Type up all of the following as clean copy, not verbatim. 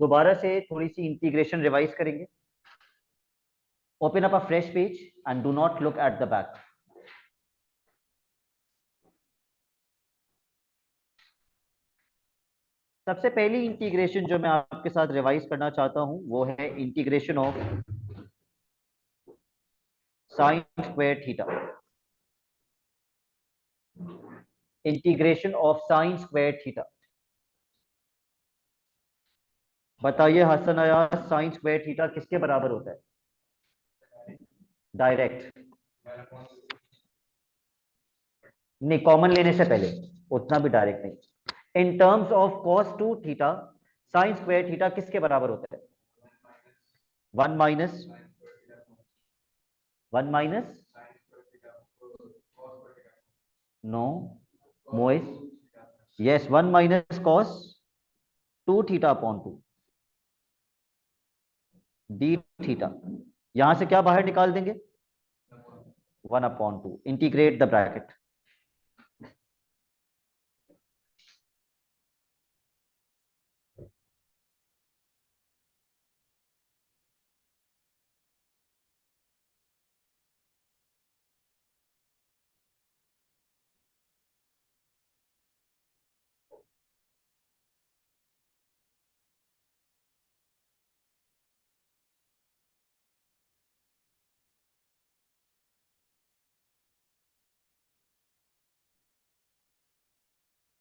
दोबारा से थोड़ी सी इंटीग्रेशन रिवाइज करेंगे। Open up a fresh page and do not look at the back. सबसे पहली इंटीग्रेशन जो मैं आपके साथ रिवाइज करना चाहता हूं वो है integration of sine square theta. Integration of sine square theta. बताइए Hasan Ayaz, sine square theta किसके बराबर होता है? डायरेक्ट नहीं, कॉमन लेने से पहले, उतना भी डायरेक्ट नहीं। In terms of cos 2 theta sine square theta किसके बराबर होता है? 1 माइनस नो मोइस, yes 1 - cos 2 theta upon 2 D theta. यहां से क्या बाहर निकाल देंगे? 1/2। Integrate the bracket.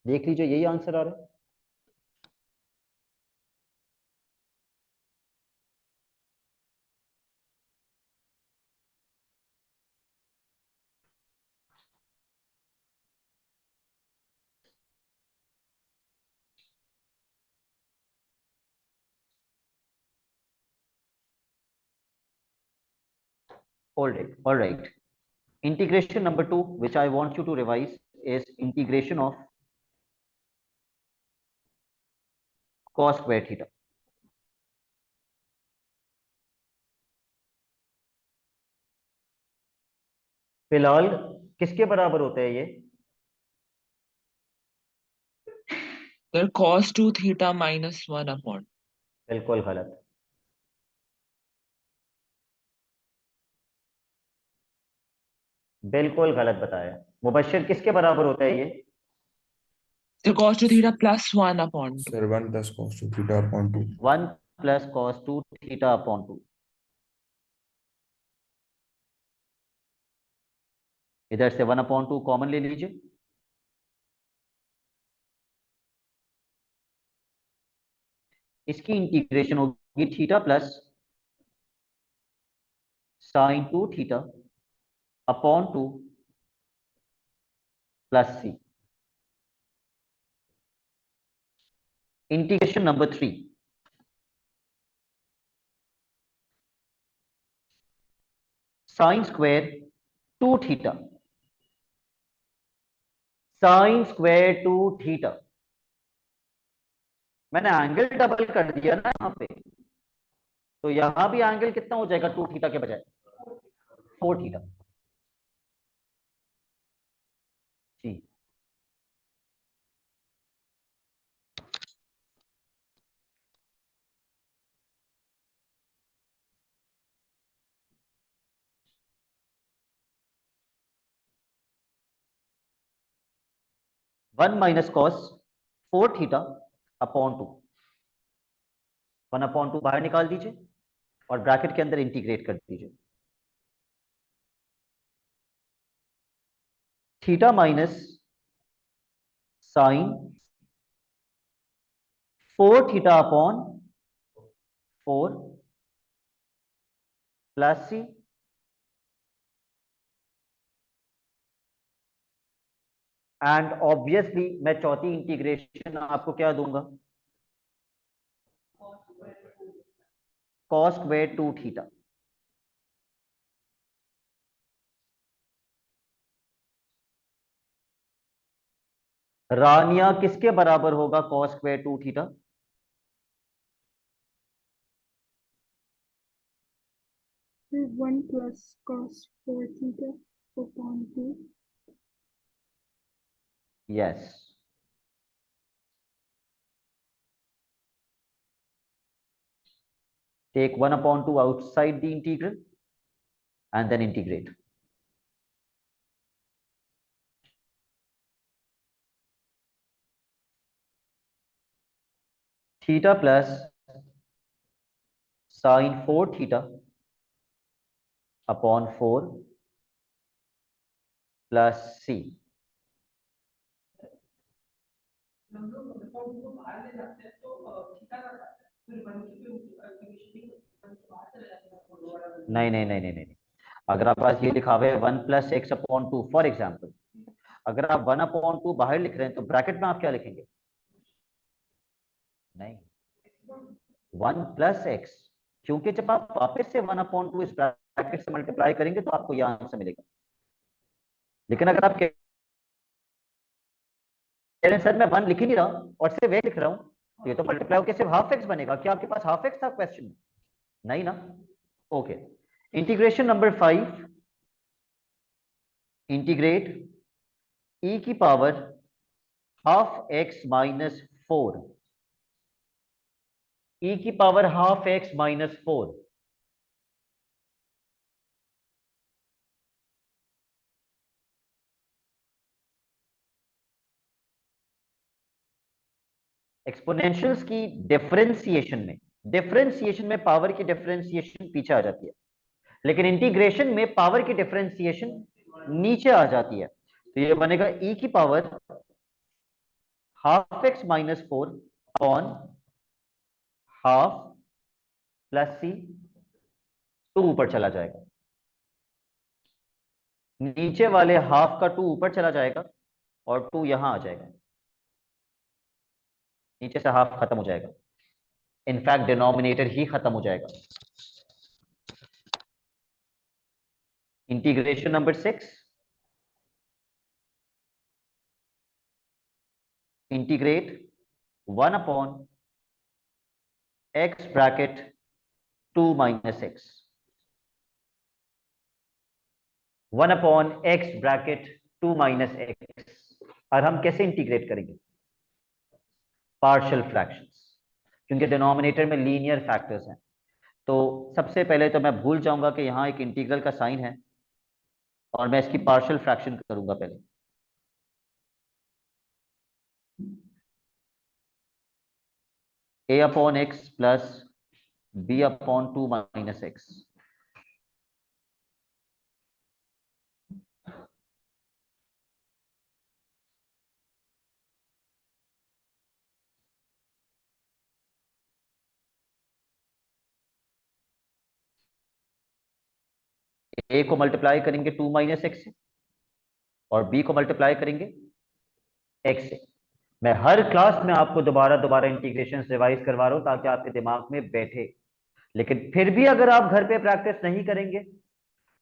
देख लीजिए, यही आंसर आ रहा है। All right. Integration number 2, which I want you to revise, is integration of cos square theta. फिलहाल किसके बराबर होता है ये? Sir cos 2 theta minus 1 upon. बिल्कुल गलत। बिल्कुल गलत बताया। मुबश्शिर किसके बराबर होता है ये? Sir cos 2 theta plus 1 upon 2। Sir 1 + cos 2 theta upon 2। 1 + cos 2 theta upon 2। इधर से 1/2 कॉमन ले लीजिए। इसकी इंटीग्रेशन होगी theta plus sine 2 theta upon 2 plus c. Integration number 3, sine square 2 theta. Sine square 2 theta. मैंने एंगल डबल कर दिया ना यहां पे, तो यहां भी एंगल कितना हो जाएगा 2 थीटा के बजाय? 4 थीटा। जी 1 - cos 4 थीटा अपॉन 2। 1/2 बाहर निकाल दीजिए और ब्रैकेट के अंदर इंटीग्रेट कर दीजिए। Theta minus sine 4 theta upon 4 plus C. And obviously मैं चौथी इंटीग्रेशन आपको क्या दूंगा? cos square 2 theta. रानिया किसके बराबर होगा cos स्क्वायर 2 थीटा? फिर 1 + cos 4 theta upon 2। Yes. Take 1/2 outside the integral and then integrate. Theta plus sine 4 theta upon 4 plus c. नहीं नहीं नहीं नहीं नहीं, अगर आप पास ये लिखा हुआ है 1+x/2, फॉर एग्जाम्पल अगर आप 1/2 बाहर लिख रहे हैं तो ब्रैकेट में आप क्या लिखेंगे? नहीं, 1+x, क्योंकि जब आप वापस से 1/2 इस ब्रैकेट से मल्टीप्लाई करेंगे तो आपको यह आंसर मिलेगा। लेकिन अगर आप कह रहे हैं सर मैं 1 लिख ही नहीं रहा और सिर्फ वे लिख रहा हूं, तो ये तो मल्टीप्लाई होकर सिर्फ हाफ एक्स बनेगा। क्या आपके पास हाफ एक्स था क्वेश्चन में? नहीं ना। Okay, integration number 5, integrate e की power half x minus 4, e की पावर हाफ एक्स माइनस 4। एक्सपोनेंशियल्स की डिफरेंशिएशन में पावर की डिफरेंशिएशन पीछे आ जाती है, लेकिन इंटीग्रेशन में पावर की डिफरेंशिएशन नीचे आ जाती है। तो ये बनेगा e की power half x minus 4 upon half plus c, 2 ऊपर चला जाएगा, नीचे वाले हाफ का 2 ऊपर चला जाएगा और 2 यहां आ जाएगा, नीचे से हाफ खत्म हो जाएगा, इनफैक्ट डिनोमिनेटर ही खत्म हो जाएगा। Integration number 6, integrate 1/x bracket 2 minus x, 1/x bracket 2 minus x. और हम कैसे इंटीग्रेट करेंगे? पार्शियल फ्रैक्शंस, क्योंकि डिनोमिनेटर में लीनियर फैक्टर्स हैं। तो सबसे पहले तो मैं भूल जाऊंगा कि यहां एक इंटीग्रल का साइन है और मैं इसकी पार्शियल फ्रैक्शन करूंगा पहले। a/x plus b/2 minus x, a को मल्टीप्लाई करेंगे 2 माइनस एक्स से और b को मल्टीप्लाई करेंगे x से। मैं हर क्लास में आपको दोबारा दोबारा इंटीग्रेशन रिवाइज करवा रहा हूं ताकि आपके दिमाग में बैठे, लेकिन फिर भी अगर आप घर पे प्रैक्टिस नहीं करेंगे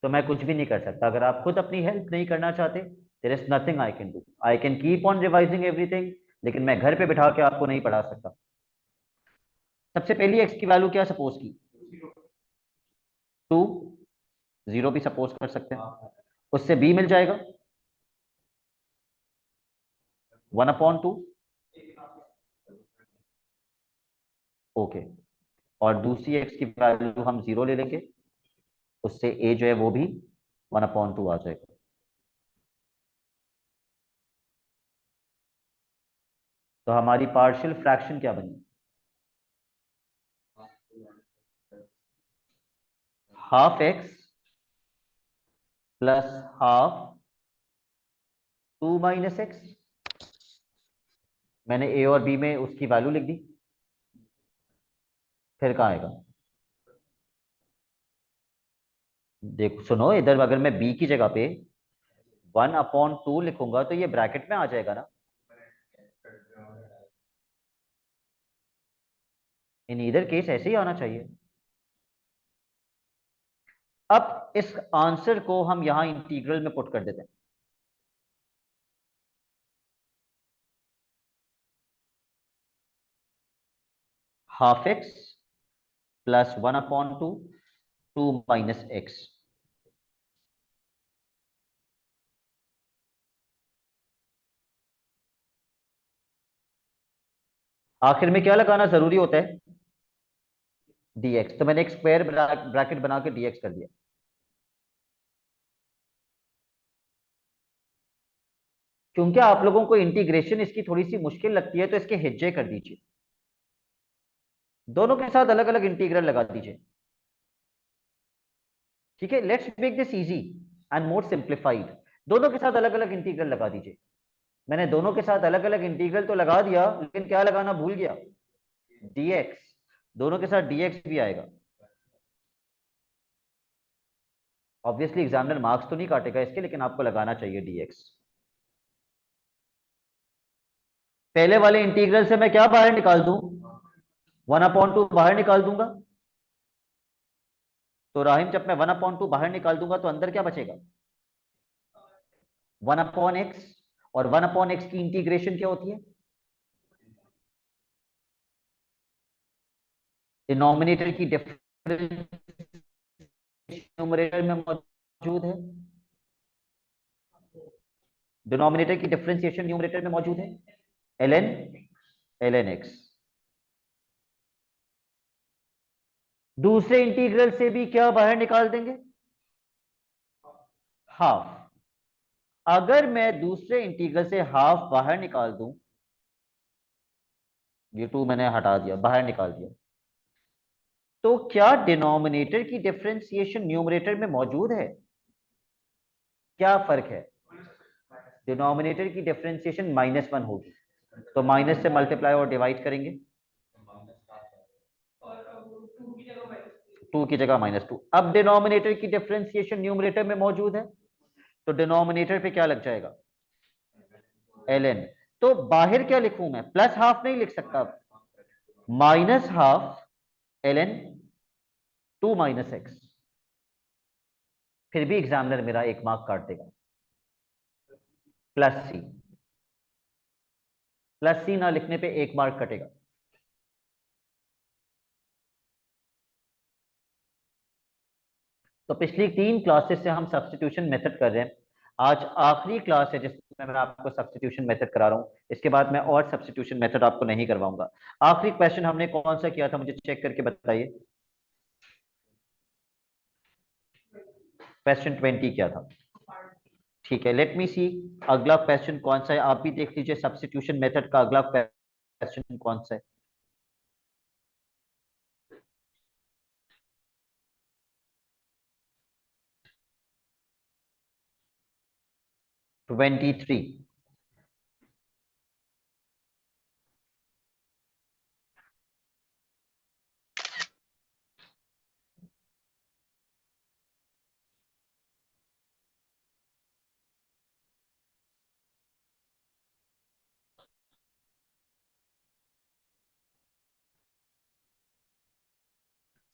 तो मैं कुछ भी नहीं कर सकता। अगर आप खुद अपनी हेल्प नहीं करना चाहते, there is nothing I can do. I can keep on revising everything, लेकिन मैं घर पे बिठा के आपको नहीं पढ़ा सकता। सबसे पहली एक्स की वैल्यू क्या सपोज की? 2, 0 भी सपोज कर सकते हैं। उससे b मिल जाएगा 1/2। ओके, और दूसरी एक्स की वैल्यू हम 0 ले लेंगे, उससे a जो है वो भी 1/2 आ जाएगा। तो हमारी पार्शियल फ्रैक्शन क्या बनी? Half x plus half 2 minus x. मैंने a और b में उसकी वैल्यू लिख दी, फिर कहाँ आएगा? देखो सुनो, इधर अगर मैं b की जगह पे 1/2 लिखूंगा तो ये ब्रैकेट में आ जाएगा ना। इन इधर केस ऐसे ही आना चाहिए। अब इस आंसर को हम यहां इंटीग्रल में पुट कर देते हैं। Half x plus 1/2 2 minus x. आखिर में क्या लगाना जरूरी होता है? dx, तो मैंने एक स्क्वायर ब्रैकेट बना के dx कर दिया। क्योंकि आप लोगों को इंटीग्रेशन इसकी थोड़ी सी मुश्किल लगती है तो इसके हिज्जे कर दीजिए, दोनों के साथ अलग अलग इंटीग्रल लगा दीजिए। ठीक है, let's make this easy and more simplified. दोनों के साथ अलग अलग इंटीग्रल लगा दीजिए। मैंने दोनों के साथ अलग अलग इंटीग्रल तो लगा दिया, लेकिन क्या लगाना भूल गया, dx। दोनों के साथ dx भी आएगा। ऑब्वियसली एग्जामिनर मार्क्स तो नहीं काटेगा इसके, लेकिन आपको लगाना चाहिए dx। पहले वाले इंटीग्रल से मैं क्या बाहर निकाल दूं, 1/2 बाहर निकाल दूंगा। तो राहिम, जब मैं 1/2 बाहर निकाल दूंगा तो अंदर क्या बचेगा, 1/x। और 1/x की इंटीग्रेशन क्या होती है, डिनोमिनेटर की डिफरेंस न्यूमरेटर में मौजूद है, डिनोमिनेटर की डिफरेंशिएशन न्यूमरेटर में मौजूद है, ln x। दूसरे इंटीग्रल से भी क्या बाहर निकाल देंगे, हाफ। अगर मैं दूसरे इंटीग्रल से हाफ बाहर निकाल दूं, ये 2 मैंने हटा दिया, बाहर निकाल दिया, तो क्या डिनोमिनेटर की डिफरेंशिएशन न्यूमरेटर में मौजूद है, क्या फर्क है, डिनोमिनेटर की डिफरेंशिएशन -1 होगी, तो माइनस से मल्टीप्लाई और डिवाइड करेंगे, 2 की जगह -2। अब डिनोमिनेटर की डिफरेंशिएशन न्यूमरेटर में मौजूद है, तो डिनोमिनेटर पे क्या लग जाएगा, ln। तो बाहर क्या लिखूं मैं, प्लस हाफ नहीं लिख सकता, -12 ln 2 - x। फिर भी एग्जामिनर मेरा 1 मार्क काट देगा। +c, +c ना लिखने पे 1 मार्क कटेगा। तो पिछली 3 क्लासेस से हम सब्स्टिट्यूशन मेथड कर रहे हैं। आज आखिरी क्लास है जिसमें मैं आपको सब्स्टिट्यूशन मेथड करा रहा हूं। इसके बाद मैं और सब्स्टिट्यूशन मेथड आपको नहीं करवाऊंगा। आखिरी क्वेश्चन हमने कौन सा किया था, मुझे चेक करके बताइए। क्वेश्चन 20 क्या था, ठीक है, लेट मी सी अगला क्वेश्चन कौन सा है। आप भी देख लीजिए सब्स्टिट्यूशन मेथड का अगला क्वेश्चन कौन सा है। Twenty three.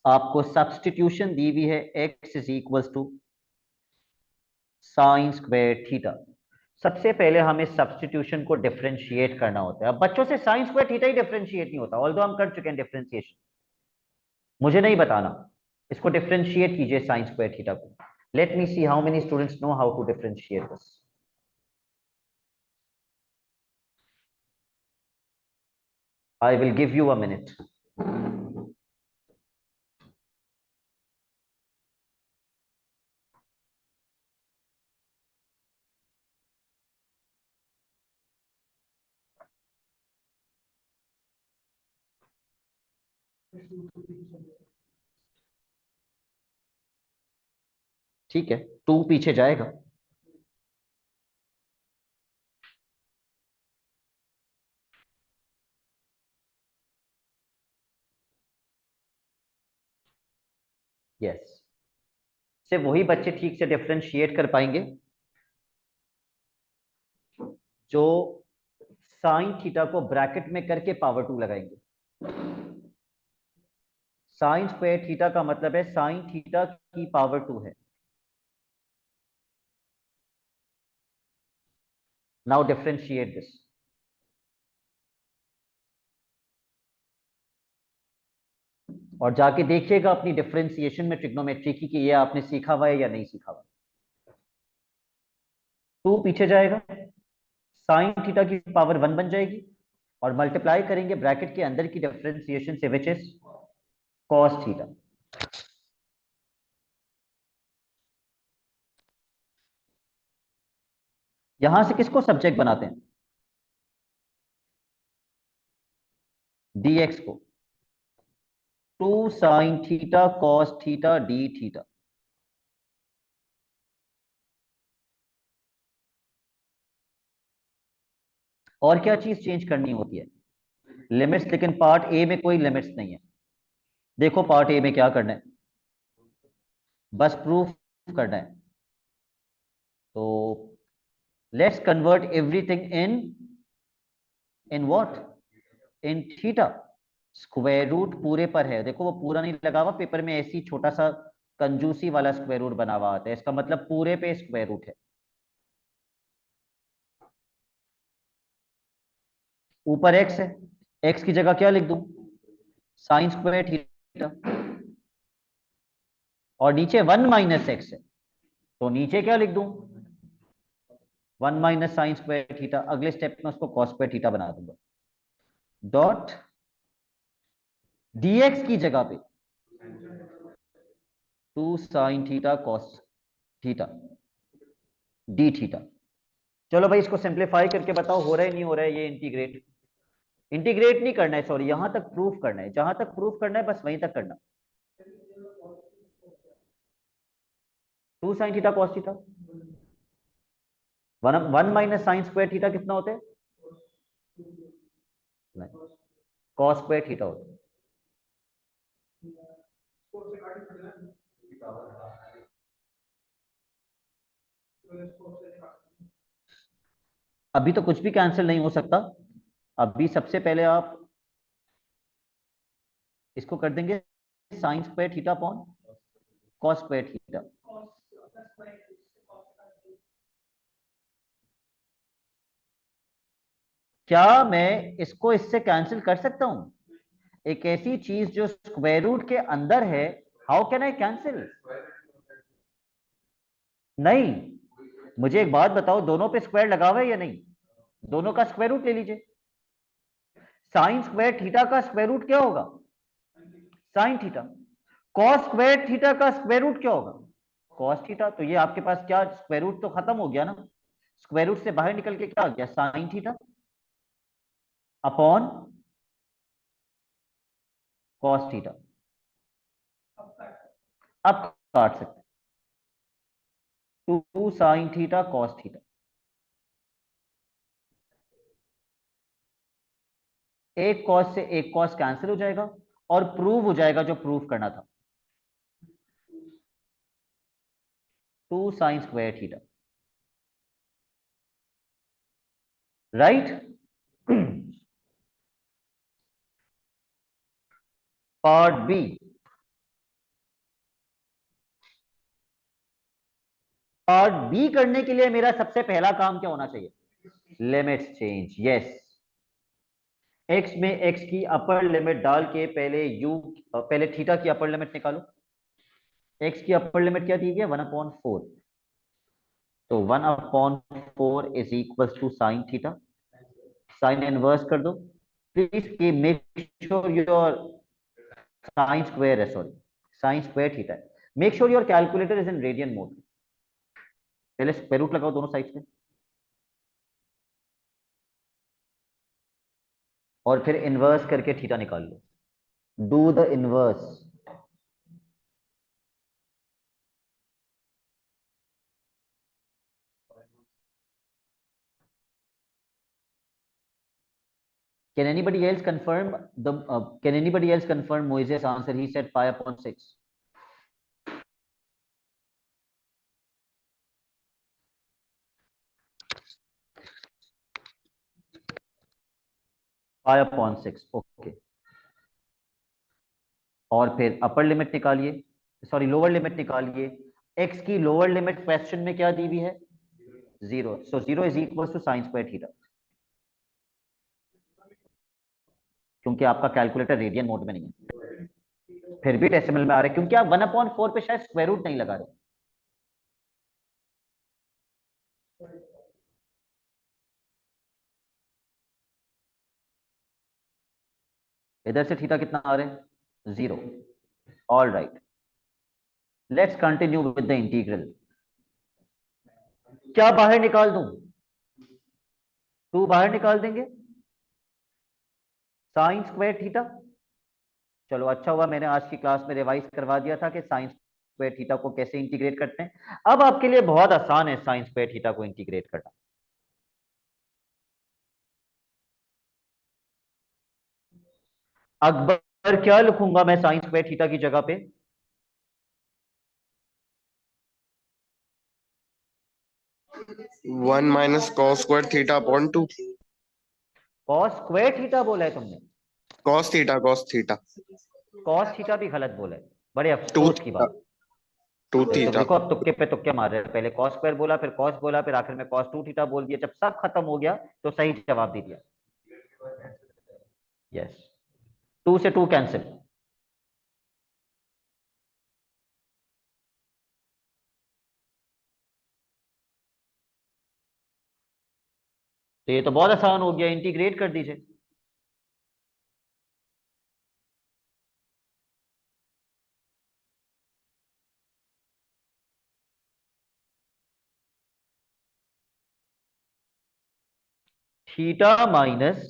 आपको सब्स्टिट्यूशन दी हुई है x = साइन स्क्वायर थीटा। सबसे पहले हमें सब्स्टिट्यूशन को डिफरेंशिएट करना होता है। अब बच्चों से साइन स्क्वायर थीटा ही डिफरेंशिएट नहीं होता, ऑल्दो हम कर चुके हैं डिफरेंशिएशन, मुझे नहीं बताना। इसको डिफरेंशिएट कीजिए साइन स्क्वायर थीटा को। Let me see how many students know how to differentiate this. I will give you a minute. ठीक है, 2 पीछे जाएगा। यस, सिर्फ वही बच्चे ठीक से डिफरेंशिएट कर पाएंगे जो साइन थीटा को ब्रैकेट में करके पावर 2 लगाएंगे। साइन स्क्वायर थीटा का मतलब है साइन थीटा की पावर 2 है। Now differentiate this. और जाके देखिएगा अपनी डिफरेंशिएशन में ट्रिग्नोमेट्री की कि ये आपने सीखा हुआ है या नहीं सीखा हुआ। 2 पीछे जाएगा, साइन थीटा की पावर 1 बन जाएगी, और मल्टीप्लाई करेंगे ब्रैकेट के अंदर की डिफरेंशिएशन से, विच इज कॉस थीटा। यहां से किसको सब्जेक्ट बनाते हैं? dx को 2 sine theta cos theta D theta. और क्या चीज चेंज करनी होती है? लिमिट्स, लेकिन पार्ट ए में कोई लिमिट्स नहीं है। देखो पार्ट ए में क्या करना है, बस प्रूफ करना है। तो let's convert everything in what, in theta. Square root पूरे पर है, देखो वो पूरा नहीं लगा हुआ पेपर में, ऐसी छोटा सा कंजूसी वाला स्क्वायर रूट बना हुआ आता है, इसका मतलब पूरे पे स्क्वायर रूट है। ऊपर एक्स है, एक्स की जगह क्या लिख दूं, साइन स्क्वायर थीटा। और नीचे 1 माइनस एक्स है, तो नीचे क्या लिख दूं, 1 माइनस साइन स्क्वायर थीटा। अगले स्टेप में उसको कॉस स्क्वायर थीटा बना दूंगा। डॉट dx की जगह पे 2 sine theta cos theta D theta. चलो भाई इसको सिंप्लीफाई करके बताओ हो रहा है नहीं हो रहा है ये इंटीग्रेट। इंटीग्रेट नहीं करना है, सॉरी, यहां तक प्रूफ करना है, जहां तक प्रूफ करना है बस वहीं तक करना। 2 sine theta cos theta, one minus sign square theta कितना होता है, कॉस स्क्वायर थीटा होता है। अभी तो कुछ भी कैंसिल नहीं हो सकता। अभी सबसे पहले आप इसको कर देंगे sign square theta upon cos square theta. क्या मैं इसको इससे कैंसिल कर सकता हूं? एक ऐसी चीज जो स्क्वायर रूट के अंदर है, हाउ कैन आई कैंसिल? नहीं। मुझे एक बात बताओ, दोनों पे स्क्वायर लगा हुआ है या नहीं? दोनों का स्क्वायर रूट ले लीजिए। साइन स्क्वायर थीटा का स्क्वायर रूट क्या होगा, sine theta. Cos square theta का स्क्वायर रूट क्या होगा, कॉस थीटा। तो ये आपके पास क्या, स्क्वायर रूट तो खत्म हो गया ना, स्क्वायर रूट से बाहर निकल के क्या आ गया, sine theta upon cos theta. अब काट सकते, 2 साइन थीटा कॉस थीटा। एक कॉस से एक कॉस कैंसिल हो जाएगा और प्रूव हो जाएगा जो प्रूव करना था, 2 sine square theta. Right. Part B, part B करने के लिए मेरा सबसे पहला काम क्या होना चाहिए, लिमिट्स चेंज। यस, एक्स में एक्स की अपर लिमिट डाल के पहले थीटा की अपर लिमिट निकालो। एक्स की अपर लिमिट क्या दी गई है, 1/4। तो 1/4 is equal to sine theta. Sine inverse कर दो प्लीज, कि make sure your sine square है, सॉरी साइन स्क्वायर थीटा है। Make sure your calculator is in radian mode. पहले स्क्वायर रूट लगाओ दोनों साइड पे और फिर इनवर्स करके थीटा निकाल लो। Do the inverse. Can anybody else confirm can anybody else confirm Moises' answer? He said 5/6. 5/6, okay. और फिर अपर लिमिट निकालिए, सॉरी लोअर लिमिट निकालिए। एक्स की लोअर लिमिट क्वेश्चन में क्या दी हुई है, 0। So 0 is equal to sine square theta. क्योंकि आपका कैलकुलेटर रेडियन मोड में नहीं है, फिर भी डेसिमल में आ रहा है, क्योंकि आप 1/4 पे शायद स्क्वायर रूट नहीं लगा रहे। इधर से थीटा कितना आ रहा है, 0। All right, let's continue with the integral. क्या बाहर निकाल दूं? टू बाहर निकाल देंगे, साइन स्क्वायर थीटा। चलो अच्छा हुआ मैंने आज की क्लास में रिवाइज करवा दिया था कि साइन स्क्वायर थीटा को कैसे इंटीग्रेट करते हैं। अब आपके लिए बहुत आसान है साइन स्क्वायर थीटा को इंटीग्रेट करना। अकबर क्या लिखूंगा मैं साइन स्क्वायर थीटा की जगह पे? One minus cos square theta upon to. Cos square theta बोला है तुमने? Cos theta cos theta. Cos theta भी गलत बोला है, बड़े टू अफसोस की थीटा। बात। टू ये तो थीटा। देखो अब तुक्के पे तुक्के मार रहे हैं, पहले कॉस स्क्वायर बोला, फिर कॉस बोला, फिर आखिर में कॉस टू थीटा बोल दिया। जब सब खत्म हो गया तो सही जवाब दे दिया। यस, टू से टू कैंसिल। तो ये तो बहुत आसान हो गया, इंटीग्रेट कर दीजिए। Theta minus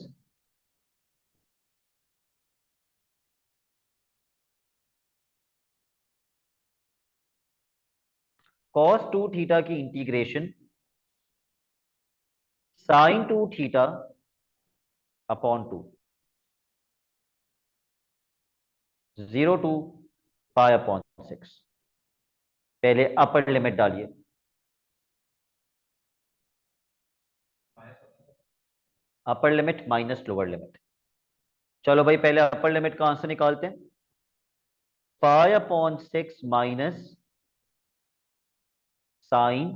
cos two theta की integration sine two theta upon two, 0 two pi upon 6। पहले अपर लिमिट डालिए, upper limit minus lower limit. चलो भाई पहले अपर लिमिट का आंसर निकालते हैं। Pi upon 6 minus sine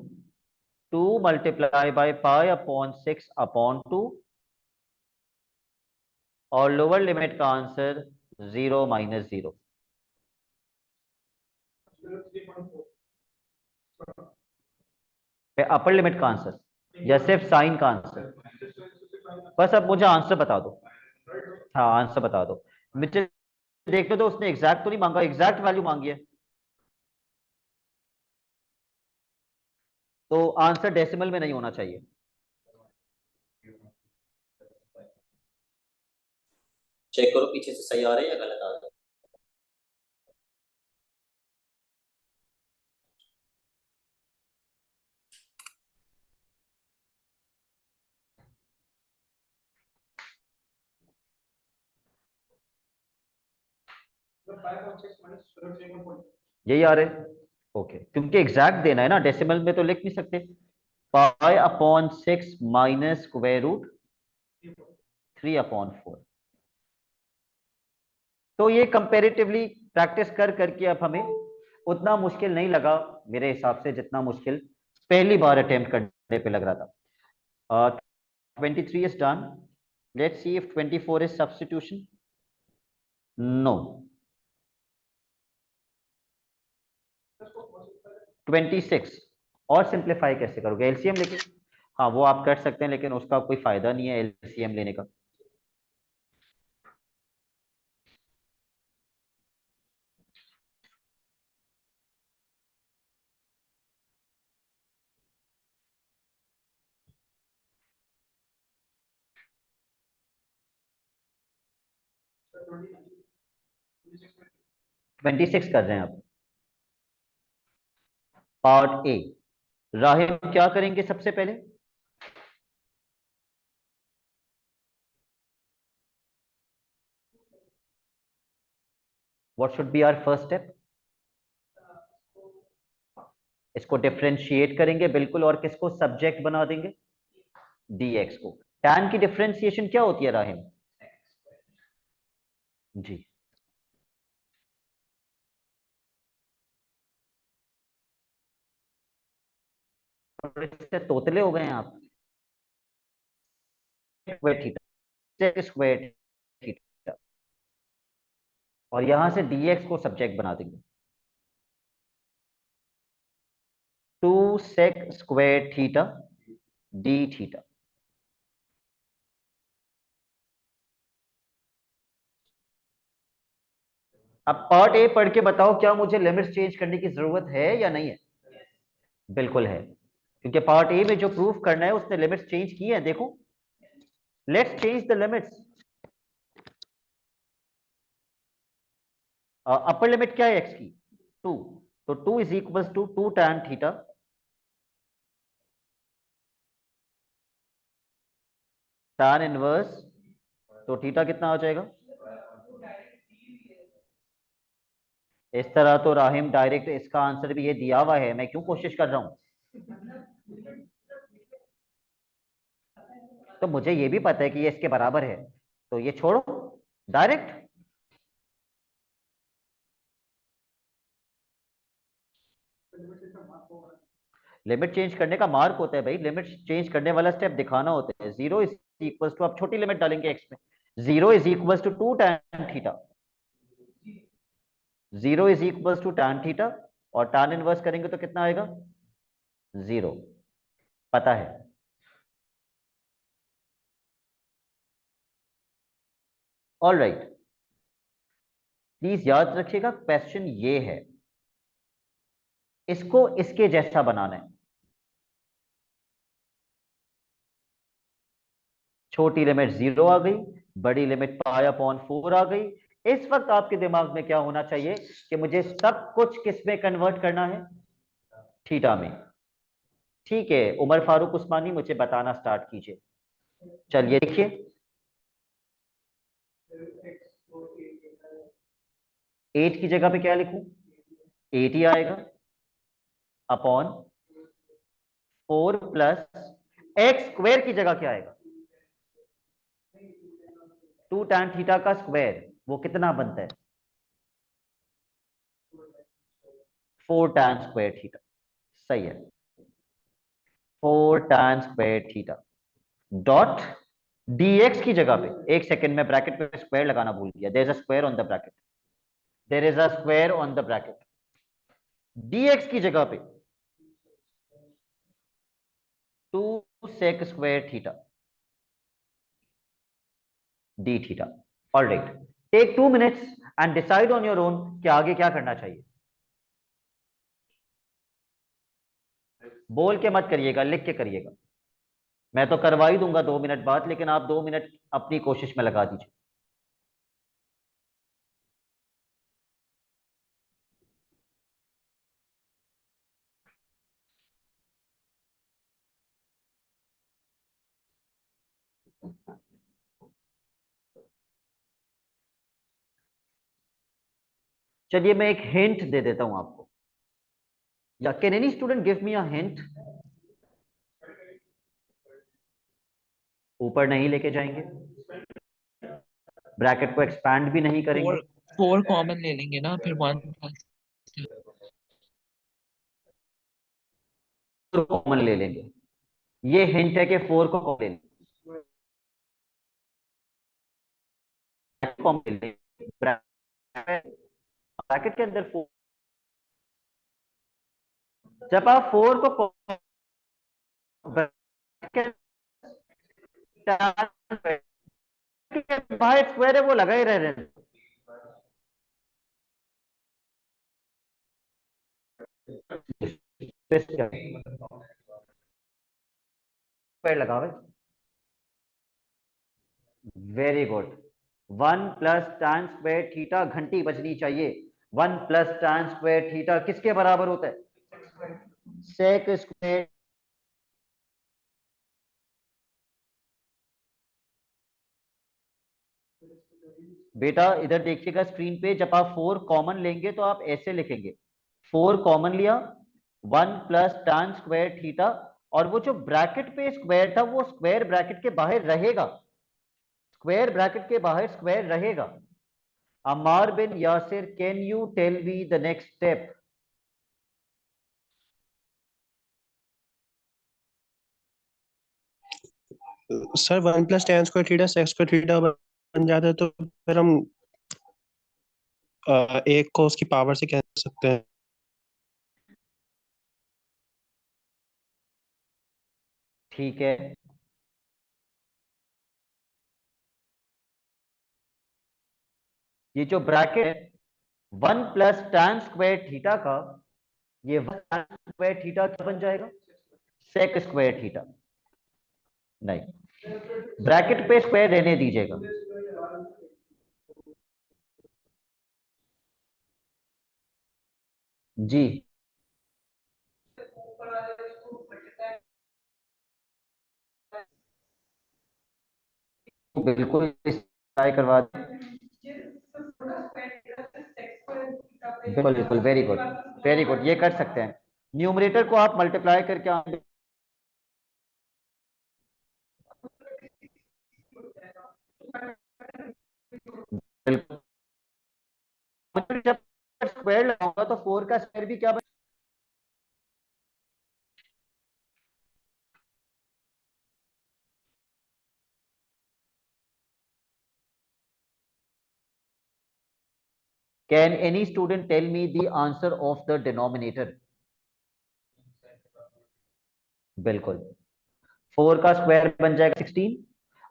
two multiply by pi upon 6 upon two, और लोअर लिमिट का आंसर 0 माइनस 0। अपर लिमिट का आंसर या सिर्फ साइन का आंसर? बस अब मुझे आंसर बता दो। हाँ आंसर बता दो मुझे, देख लो तो उसने एग्जैक्ट तो नहीं मांगा, एग्जैक्ट वैल्यू मांगी है तो आंसर डेसिमल में नहीं होना चाहिए। चेक करो पीछे से सही आ रहा है या गलत आ रहा है। 5 यही आ रहे, ओके, क्योंकि एग्जैक्ट देना है ना, डेसिमल में तो लिख नहीं सकते। Pi upon 6 minus square root 3 upon 4। तो ये कंपेरेटिवली प्रैक्टिस कर करके अब हमें उतना मुश्किल नहीं लगा मेरे हिसाब से, जितना मुश्किल पहली बार अटेम्प्ट करने पे लग रहा था। 23 is done. Let's see if 24 is substitution. No. 26 और सिंप्लीफाई कैसे करोगे? एलसीएम लेके? हाँ वो आप कर सकते हैं, लेकिन उसका कोई फायदा नहीं है एलसीएम लेने का। ट्वेंटी सिक्स कर रहे हैं आप। पार्ट ए, राहिम क्या करेंगे सबसे पहले? What should be our first step? इसको डिफरेंशिएट करेंगे बिल्कुल, और किसको सब्जेक्ट बना देंगे? dx को। tan की डिफरेंशिएशन क्या होती है राहिम जी? और इससे तोतले हो गए हैं आप। स्क्वायर थीटा, स्क्वायर थीटा, और यहां से dx को सब्जेक्ट बना देंगे। 2 sec square theta d theta. अब पार्ट ए पढ़ के बताओ, क्या मुझे लिमिट्स चेंज करने की जरूरत है या नहीं है? बिल्कुल है, क्योंकि पार्ट ए में जो प्रूफ करना है उसने लिमिट्स चेंज की है। देखो, let's change the limits. Upper limit क्या है एक्स की? 2। तो 2 is equal to 2 tan theta tan inverse, तो थीटा कितना आ जाएगा? इस तरह तो राहिम डायरेक्ट इसका आंसर भी ये दिया हुआ है, मैं क्यों कोशिश कर रहा हूं? तो मुझे ये भी पता है कि ये इसके बराबर है, तो ये छोड़ो डायरेक्ट। लिमिट चेंज करने का मार्क होता है भाई, लिमिट चेंज करने वाला स्टेप दिखाना होता है। 0 इज इक्वल टू, आप छोटी लिमिट डालेंगे एक्स में, 0 is equal to 2 tan theta, 0 is equal to tan theta, और tan इनवर्स करेंगे तो कितना आएगा? 0। पता है? ऑल राइट, प्लीज याद रखिएगा क्वेश्चन ये है, इसको इसके जैसा बनाना है। छोटी लिमिट 0 आ गई, बड़ी लिमिट पाई अपॉन 4 आ गई। इस वक्त आपके दिमाग में क्या होना चाहिए कि मुझे सब कुछ किस में कन्वर्ट करना है? थीटा में। ठीक है, उमर फारूक उस्मानी मुझे बताना स्टार्ट कीजिए। चलिए देखिए, 8 की जगह पे क्या लिखूं? 8 ही आएगा अपॉन 4 प्लस एक्स स्क्वायर की जगह क्या आएगा? 2 tan थीटा का स्क्वायर, वो कितना बनता है? 4 tan स्क्वायर थीटा। सही है, 4 tan square theta dot dx की जगह पे, एक सेकंड में ब्रैकेट में स्क्वायर लगाना भूल गया, there is a square on the bracket, there is a square on the bracket. dx की जगह पे 2 sec square theta d theta. All right, take 2 minutes and decide on your own कि आगे क्या करना चाहिए। बोल के मत करिएगा, लिख के करिएगा। मैं तो करवा ही दूंगा 2 मिनट बाद, लेकिन आप 2 मिनट अपनी कोशिश में लगा दीजिए। चलिए मैं एक हिंट दे देता हूं आपको, या can any student give me a hint? ऊपर नहीं लेके जाएंगे, ब्रैकेट को एक्सपैंड भी नहीं करेंगे। 4 कॉमन ले लेंगे ना, फिर 1 प्लस कॉमन ले लेंगे, ये हिंट है कि 4 को कॉमन ले लेंगे, कॉमन ले लेंगे ब्रैकेट के अंदर 4। जब आप 4 को ब्रैकेट के बाहर स्क्वायर है वो लगा ही रह रहे हैं, स्क्वायर लगा हुआ। Very good. 1 plus tan square theta, घंटी बजनी चाहिए। 1 प्लस tan स्क्वायर थीटा किसके बराबर होता है? Sec square. बेटा इधर देखिएगा स्क्रीन पे, जब आप 4 कॉमन लेंगे तो आप ऐसे लिखेंगे, 4 कॉमन लिया, 1 प्लस tan स्क्वायर थीटा, और वो जो ब्रैकेट पे स्क्वायर था वो स्क्वायर ब्रैकेट के बाहर रहेगा, स्क्वायर ब्रैकेट के बाहर स्क्वायर रहेगा। Ammar bin Yasir, can you tell me the next step? Sir 1 + tan² theta sec² theta बन जाता है, तो फिर हम एक को उसकी पावर से कह सकते हैं। ठीक है, ये जो ब्रैकेट है 1 प्लस tan स्क्वायर थीटा का ये 1 tan स्क्वायर थीटा क्या बन जाएगा? Sec square theta. नहीं, ब्रैकेट पे स्क्वायर रहने दीजिएगा। जी बिल्कुल ट्राई करवा दें। बिल्कुल बिल्कुल, वेरी गुड वेरी गुड, ये कर सकते हैं। न्यूमरेटर को आप मल्टीप्लाई करके बिल्कुल, जब स्क्वायर लगाऊंगा तो 4 का स्क्वायर भी क्या Can any student tell me the answer of the denominator? बिल्कुल, 4 का स्क्वायर बन जाएगा 16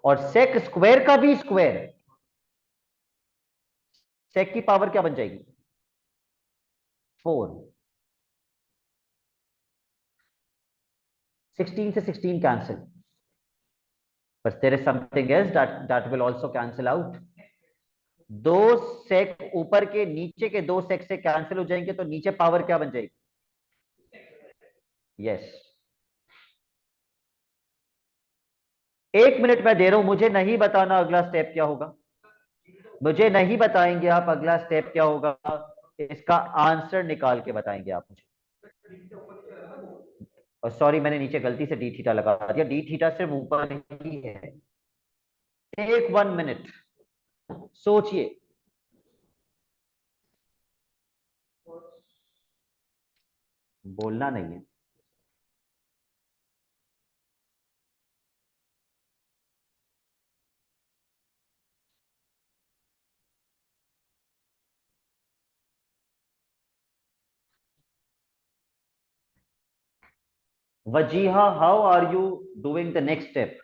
और सेक स्क्वायर का भी स्क्वायर, सेक की पावर क्या बन जाएगी? 4। 16 से 16 cancel, but there is something else that will also cancel out. दो सेक ऊपर के नीचे के दो सेक से कैंसिल हो जाएंगे तो नीचे पावर क्या बन जाएगी? यस। 1 मिनट मैं दे रहा हूं, मुझे नहीं बताना अगला स्टेप क्या होगा, मुझे नहीं बताएंगे आप अगला स्टेप क्या होगा, इसका आंसर निकाल के बताएंगे आप मुझे। और सॉरी, मैंने नीचे गलती से डी थीटा लगा दिया, डी थीटा सिर्फ ऊपर ही है। टेक 1 मिनट, सोचिए। बोलना नहीं है। Wajiha, how are you doing the next step?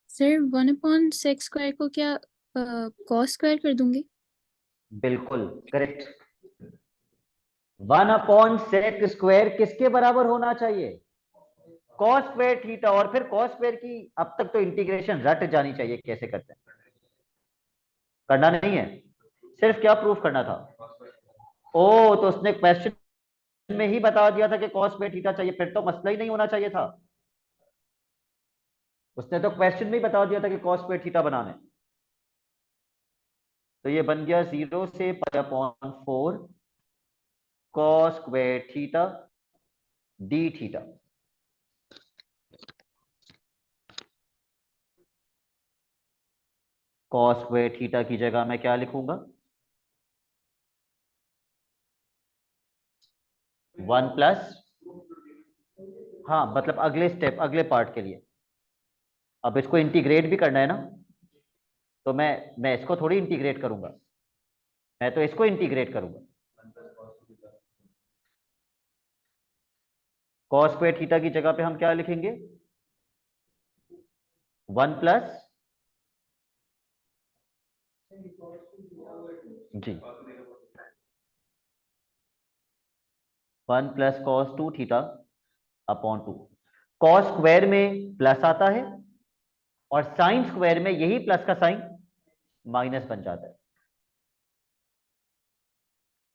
Sir 1/sec² को क्या cos स्क्वायर कर दूंगी? बिल्कुल करेक्ट। 1/sec² किसके बराबर होना चाहिए? cos square theta. और फिर cos स्क्वायर की अब तक तो इंटीग्रेशन रट जानी चाहिए, कैसे करते हैं, करना नहीं है, सिर्फ क्या प्रूफ करना था? ओ, तो उसने क्वेश्चन में ही बता दिया था कि cos स्क्वायर थीटा चाहिए, फिर तो मसला ही नहीं होना चाहिए था। उसने तो क्वेश्चन में ही बता दिया था कि cos स्क्वायर थीटा बनाना है। तो ये बन गया 0 से π/4 cos square theta D theta. cos square theta की जगह मैं क्या लिखूंगा? 1 प्लस, हाँ मतलब अगले स्टेप, अगले पार्ट के लिए। अब इसको इंटीग्रेट भी करना है ना, तो मैं इसको थोड़ी इंटीग्रेट करूंगा, मैं तो इसको इंटीग्रेट करूंगा। cos स्क्वायर थीटा की जगह पे हम क्या लिखेंगे? 1 प्लस, जी 1 plus cos 2 theta upon 2। cos square में प्लस आता है और साइन स्क्वायर में यही प्लस का साइन माइनस बन जाता है।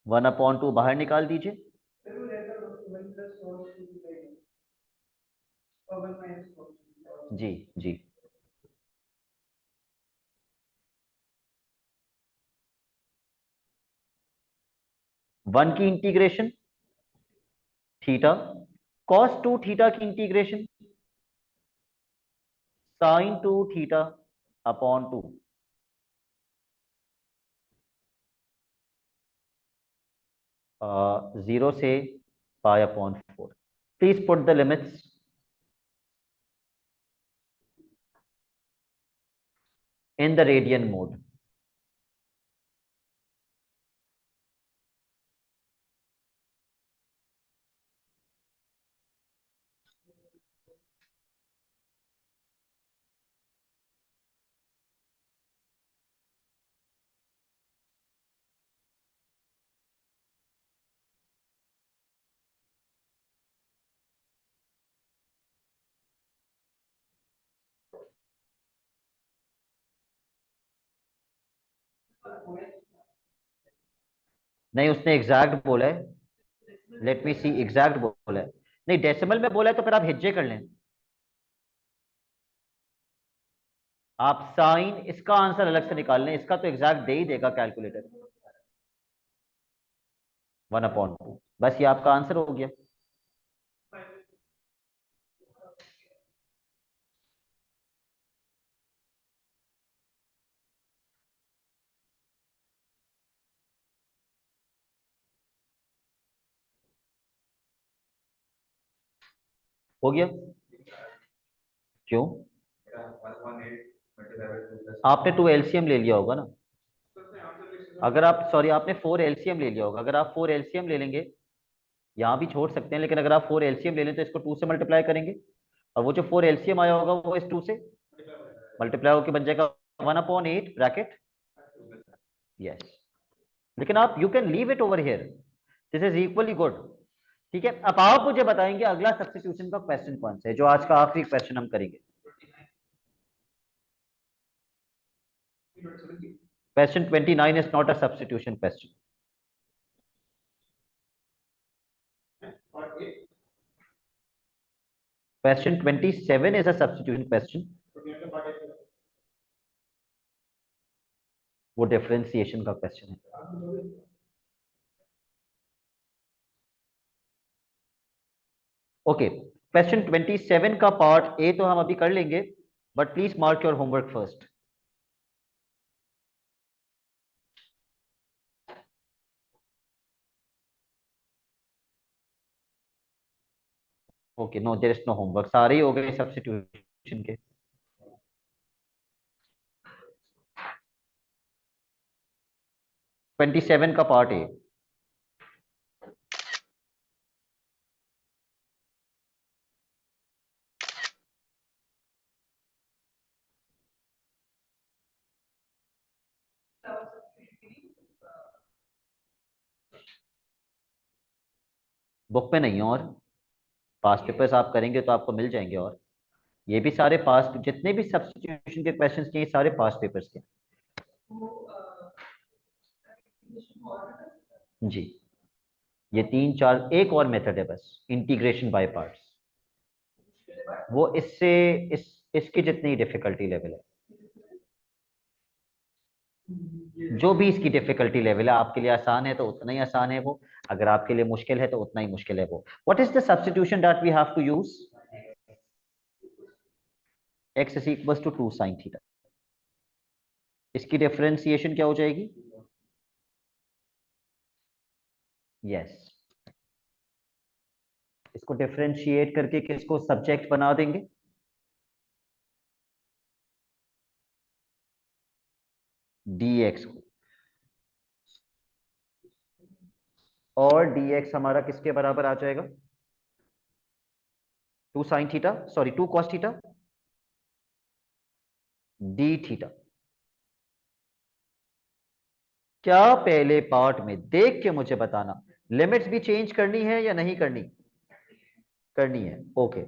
1/2 बाहर निकाल दीजिए। जी जी, 1 की इंटीग्रेशन थीटा, cos 2 थीटा की इंटीग्रेशन साइन 2 थीटा अपॉन 2। 0 से π/4। Please put the limits in the radian mode। नहीं, उसने एग्जैक्ट बोला है। लेट मी सी, एग्जैक्ट बोला है। नहीं, डेसिमल में बोला है तो फिर आप हिज्जे कर लें। आप साइन, इसका आंसर अलग से निकाल लें, इसका तो एग्जैक्ट दे ही देगा कैलकुलेटर। 1/2, बस ये आपका आंसर हो गया। हो गया। क्यों? आपने 2 एलसीएम ले लिया होगा ना। अगर आप, सॉरी, आपने 4 एलसीएम ले लिया होगा। अगर आप 4 एलसीएम ले लेंगे, यहाँ भी छोड़ सकते हैं, लेकिन अगर आप 4 एलसीएम ले लें तो इसको 2 से मल्टीप्लाई करेंगे, और वो जो 4 एलसीएम आया होगा वो इस 2 से मल्टीप्लाई होकर बन जाएगा 1/8 ब्रैकेट। यस, लेकिन आप, you can leave it over here, this is equally good. ठीक है, अब आप मुझे बताएंगे अगला सब्स्टिट्यूशन का क्वेश्चन कौन सा है, जो आज का आखिरी क्वेश्चन हम करेंगे। Question 29 is not a substitution question. Question 27 is a substitution question. वो डिफरेंशिएशन का क्वेश्चन है। ओके, क्वेश्चन 27 का पार्ट ए तो हम अभी कर लेंगे, but please mark your homework first. Okay, no, there is no homework, सारे ही हो गए सब्स्टिट्यूशन के। Twenty seven part A. Book में नहीं है, और पास्ट पेपर्स आप करेंगे तो आपको मिल जाएंगे। और ये भी सारे पास्ट, जितने भी सब्स्टिट्यूशन के क्वेश्चंस के, ये सारे पास्ट पेपर्स के। जी, ये 3 4, एक और मेथड है बस, इंटीग्रेशन बाय पार्ट्स। वो इससे, इसकी जितनी डिफिकल्टी लेवल है, जो भी इसकी डिफिकल्टी लेवल है, आपके लिए आसान है तो उतना ही आसान है वो, अगर आपके लिए मुश्किल है तो उतना ही मुश्किल है वो। What is the substitution that we have to use? x इज इक्वल टू 2 sin थीटा। इसकी डिफरेंशिएशन क्या हो जाएगी? यस, इसको डिफरेंशिएट करके किसको सब्जेक्ट बना देंगे? dx को। और dx हमारा किसके बराबर आ जाएगा? 2 sin theta, sorry 2 cos theta d theta. क्या पहले पार्ट में देख के मुझे बताना, लिमिट्स भी चेंज करनी है या नहीं करनी? करनी है, okay.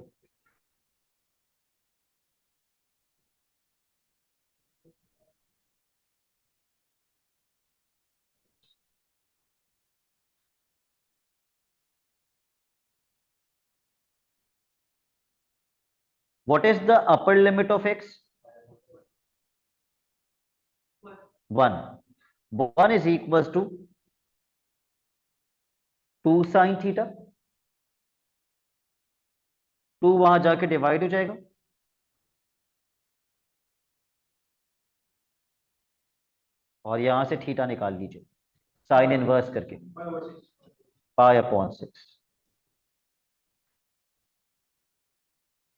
What is the upper limit of x? 1. 1 is equals to 2 sin theta. 2 वहां जाके डिवाइड हो जाएगा, और यहां से थीटा निकाल लीजिए साइन इनवर्स करके, π/6।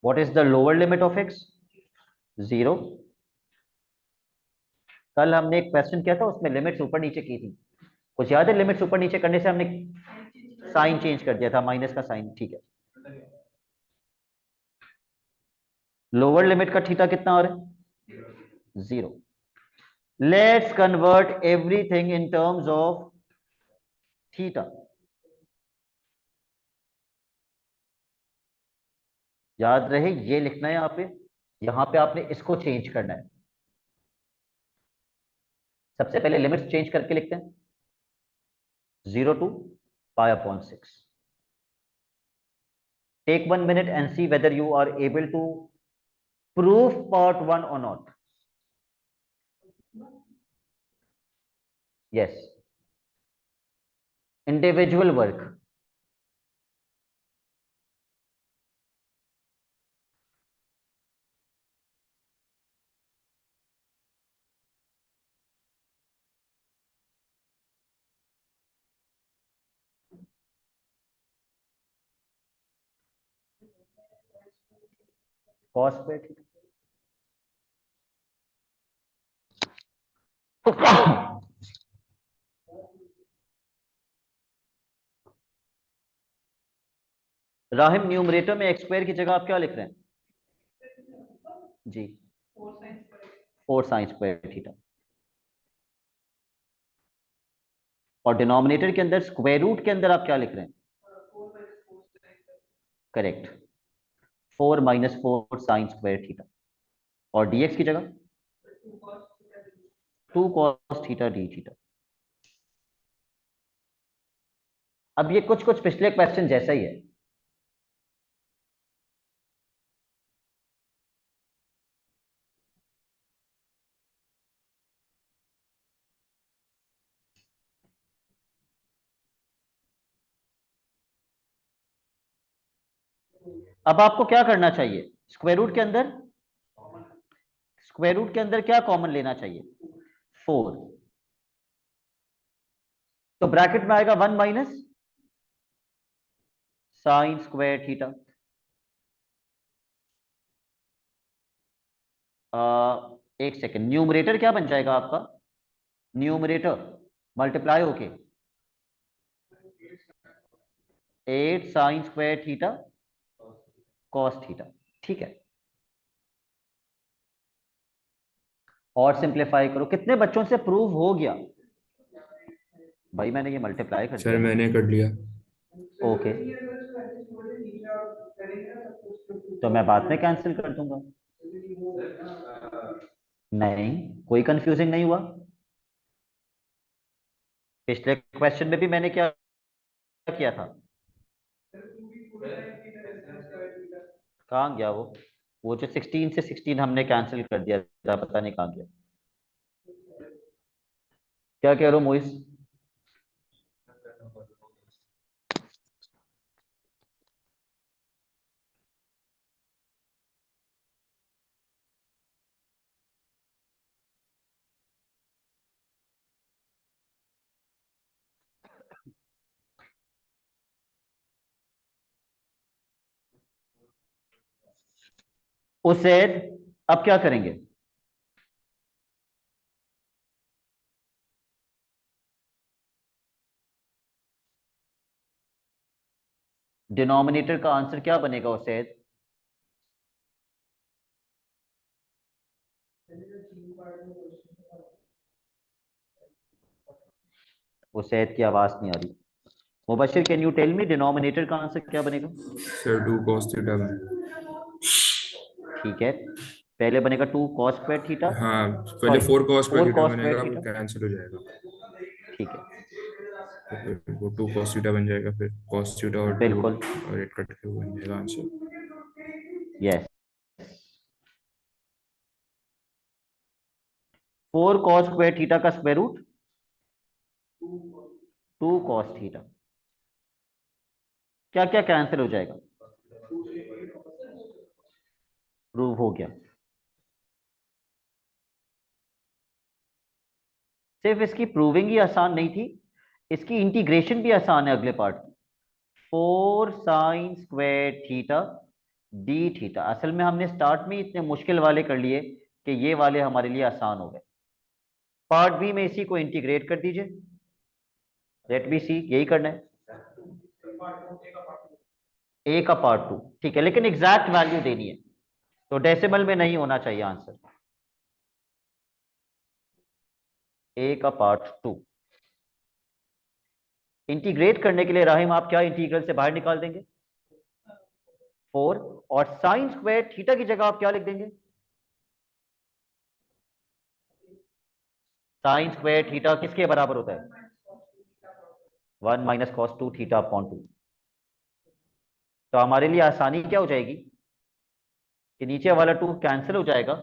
What is the lower limit of x? 0। कल हमने एक क्वेश्चन किया था, उसमें लिमिट्स ऊपर नीचे की थी, कुछ याद है? लिमिट्स ऊपर नीचे करने से हमने साइन चेंज कर दिया था, माइनस का साइन, ठीक है। लोअर लिमिट का थीटा कितना आ रहा है? 0। Let's convert everything in terms of theta. याद रहे, ये लिखना है यहाँ पे, यहाँ पे आपने इसको चेंज करना है। सबसे पहले लिमिट्स चेंज करके लिखते हैं, 0 to pi upon 6. Take 1 minute and see whether you are able to prove part 1 or not. Yes. Individual work. Cos square theta. Rahim, numerator में एक्स स्क्वायर की जगह आप क्या लिख रहे हैं? जी, 4 साइन स्क्वायर थीटा। और डिनोमिनेटर के अंदर स्क्वायर रूट के अंदर आप क्या लिख रहे हैं? Correct, 4 minus 4 sign square theta. और dx की जगह 2 cos थीटा डी थीटा। अब ये कुछ कुछ पिछले क्वेश्चन जैसा ही है। अब आपको क्या करना चाहिए? स्क्वायर रूट के अंदर क्या कॉमन लेना चाहिए? 4। तो ब्रैकेट में आएगा 1 माइनस साइन स्क्वायर थीटा। एक सेकेंड, न्यूमरेटर क्या बन जाएगा आपका? न्यूमरेटर मल्टीप्लाई होके 8 sign square theta cos theta. ठीक है, और सिंप्लीफाई करो। कितने बच्चों से प्रूव हो गया? भाई मैंने ये मल्टीप्लाई कर सर दिया। मैंने कर लिया। ओके, तो मैं बाद में कैंसिल कर दूंगा। नहीं, कोई कंफ्यूजिंग नहीं हुआ। पिछले क्वेश्चन में भी मैंने क्या किया था? कहाँ गया वो जो 16 से 16 हमने कैंसिल कर दिया था, पता नहीं कहाँ गया। क्या कह रहे हो मोइस? उसे अब क्या करेंगे? डिनोमिनेटर का आंसर क्या बनेगा उसे? उसे की आवाज नहीं आ रही। Mubashir, can you tell me denominator का आंसर क्या बनेगा? सर 2 cos थीटा में। ठीक है, पहले बनेगा 2 cos स्क्वायर थीटा। हाँ, पहले sorry, 4 cos square 4 theta cos बनेगा, स्क्वायर वो थीटा। कैंसिल हो जाएगा। ठीक है, तो फिर वो 2 cos थीटा बन जाएगा, फिर cos थीटा और 2 बिल्कुल, और 8 कट के वो बन जाएगा answer. Yes. 4 cos square theta का स्क्वायर रूट 2 cos थीटा। क्या क्या कैंसिल हो जाएगा? प्रूव हो गया। सिर्फ इसकी प्रूविंग ही आसान नहीं थी, इसकी इंटीग्रेशन भी आसान है अगले पार्ट में। 4 sign square theta D theta. असल में हमने स्टार्ट में इतने मुश्किल वाले कर लिए कि ये वाले हमारे लिए आसान हो गए। पार्ट बी में इसी को इंटीग्रेट कर दीजिए। लेट बी सी, यही करना है। ए का पार्ट 2, ठीक है, लेकिन एग्जैक्ट वैल्यू देनी है, तो डेसिमल में नहीं होना चाहिए आंसर। ए का पार्ट 2 इंटीग्रेट करने के लिए राहिम आप क्या इंटीग्रल से बाहर निकाल देंगे? 4, और साइन स्क्वायर थीटा की जगह आप क्या लिख देंगे? साइन स्क्वायर थीटा किसके बराबर होता है? 1 माइनस कॉस 2 थीटा अपॉन 2। तो हमारे लिए आसानी क्या हो जाएगी कि नीचे वाला 2 कैंसिल हो जाएगा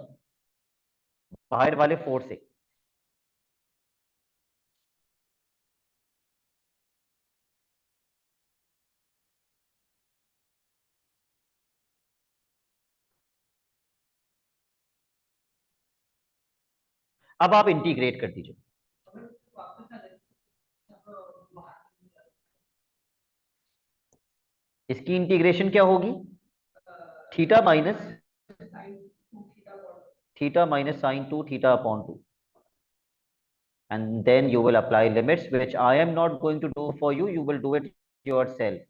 बाहर वाले 4 से। अब आप इंटीग्रेट कर दीजिए। इसकी इंटीग्रेशन क्या होगी? Theta minus sine 2 theta upon 2, and then you will apply limits, which I am not going to do for you. You will do it yourself.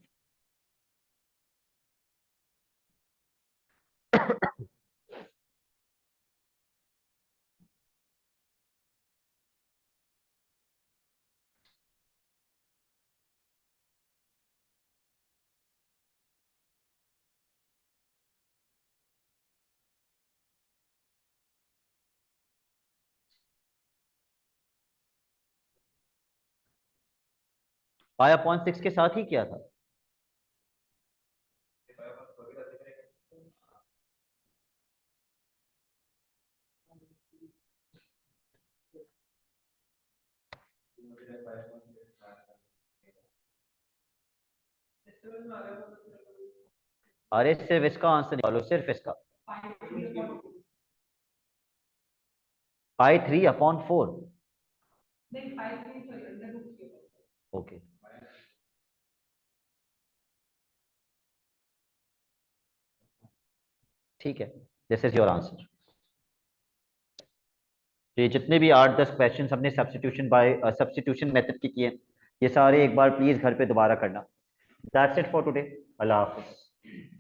Pi upon 6 के साथ ही किया था। अरे सिर्फ इसका आंसर निकालो, सिर्फ इसका। पाई 3 अपॉन 4। ओके, ठीक है, दिस इज योर आंसर। ये जितने भी 8-10 क्वेश्चन हमने सब्स्टिट्यूशन मेथड के किए, ये सारे एक बार प्लीज घर पे दोबारा करना। That's it for today. Allah Hafiz.